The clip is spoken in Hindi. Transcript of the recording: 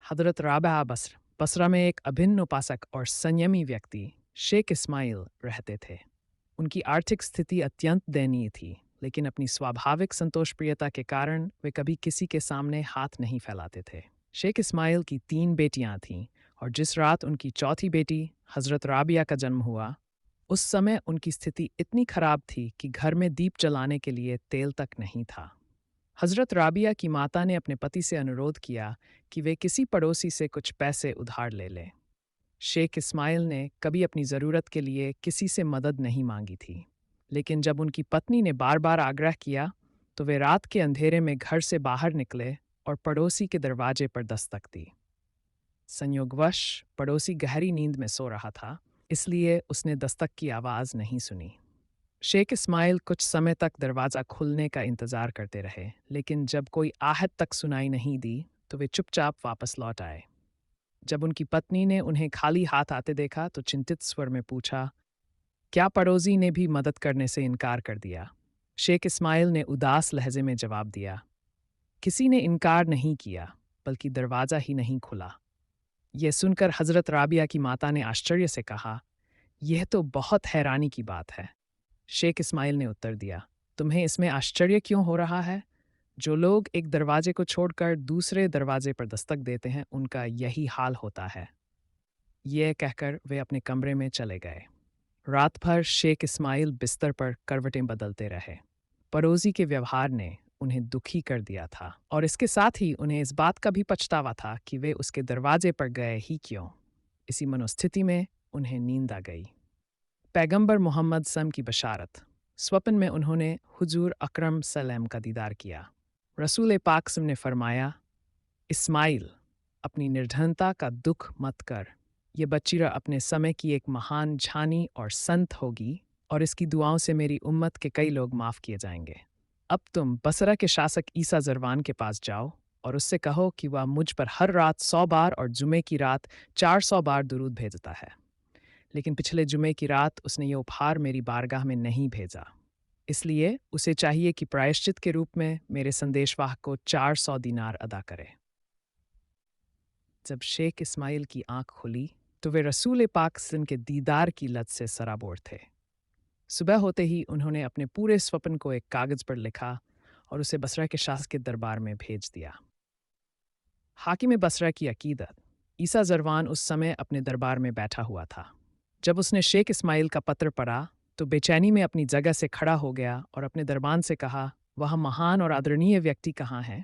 हज़रत राबिया बसरा में एक अभिन्न उपासक और संयमी व्यक्ति शेख इस्माइल रहते थे। उनकी आर्थिक स्थिति अत्यंत दयनीय थी, लेकिन अपनी स्वाभाविक संतोषप्रियता के कारण वे कभी किसी के सामने हाथ नहीं फैलाते थे। शेख इस्माइल की 3 बेटियां थीं, और जिस रात उनकी चौथी बेटी हज़रत राबिया का जन्म हुआ, उस समय उनकी स्थिति इतनी खराब थी कि घर में दीप जलाने के लिए तेल तक नहीं था। हज़रत राबिया की माता ने अपने पति से अनुरोध किया कि वे किसी पड़ोसी से कुछ पैसे उधार ले लें। शेख इस्माइल ने कभी अपनी ज़रूरत के लिए किसी से मदद नहीं मांगी थी, लेकिन जब उनकी पत्नी ने बार-बार आग्रह किया, तो वे रात के अंधेरे में घर से बाहर निकले और पड़ोसी के दरवाजे पर दस्तक दी। संयोगवश पड़ोसी गहरी नींद में सो रहा था, इसलिए उसने दस्तक की आवाज़ नहीं सुनी। शेख इस्माइल कुछ समय तक दरवाज़ा खुलने का इंतज़ार करते रहे, लेकिन जब कोई आहट तक सुनाई नहीं दी, तो वे चुपचाप वापस लौट आए। जब उनकी पत्नी ने उन्हें खाली हाथ आते देखा, तो चिंतित स्वर में पूछा, क्या पड़ोसी ने भी मदद करने से इनकार कर दिया? शेख इस्माइल ने उदास लहजे में जवाब दिया, किसी ने इनकार नहीं किया, बल्कि दरवाज़ा ही नहीं खुला। यह सुनकर हज़रत राबिया की माता ने आश्चर्य से कहा, यह तो बहुत हैरानी की बात है। शेख इस्माइल ने उत्तर दिया, तुम्हें इसमें आश्चर्य क्यों हो रहा है? जो लोग एक दरवाजे को छोड़कर दूसरे दरवाजे पर दस्तक देते हैं, उनका यही हाल होता है। यह कहकर वे अपने कमरे में चले गए। रात भर शेख इस्माइल बिस्तर पर करवटें बदलते रहे। पड़ोसी के व्यवहार ने उन्हें दुखी कर दिया था, और इसके साथ ही उन्हें इस बात का भी पछतावा था कि वे उसके दरवाजे पर गए ही क्यों। इसी मनोस्थिति में उन्हें नींद आ गई। पैगंबर मोहम्मद सम की बशारत। स्वप्न में उन्होंने हुजूर अकरम सल्लम का दीदार किया। रसूल पाक सम ने फरमाया, इस्माइल, अपनी निर्धनता का दुख मत कर। ये बच्चीरा अपने समय की एक महान झानी और संत होगी, और इसकी दुआओं से मेरी उम्मत के कई लोग माफ़ किए जाएंगे। अब तुम बसरा के शासक ईसा जरवान के पास जाओ और उससे कहो कि वह मुझ पर हर रात 100 बार और जुमे की रात 400 बार दुरूद भेजता है, लेकिन पिछले जुमे की रात उसने ये उपहार मेरी बारगाह में नहीं भेजा। इसलिए उसे चाहिए कि प्रायश्चित के रूप में मेरे संदेशवाहक को 400 दीनार अदा करे। जब शेख इस्माइल की आंख खुली, तो वे रसूल पाक सिन के दीदार की लत से सराबोर थे। सुबह होते ही उन्होंने अपने पूरे स्वप्न को एक कागज़ पर लिखा और उसे बसरा के शासक के दरबार में भेज दिया। हाकिम बसरा की अकीदत। ईसा जरवान उस समय अपने दरबार में बैठा हुआ था। जब उसने शेख इस्माइल का पत्र पढ़ा, तो बेचैनी में अपनी जगह से खड़ा हो गया और अपने दरबान से कहा, वह महान और आदरणीय व्यक्ति कहाँ है?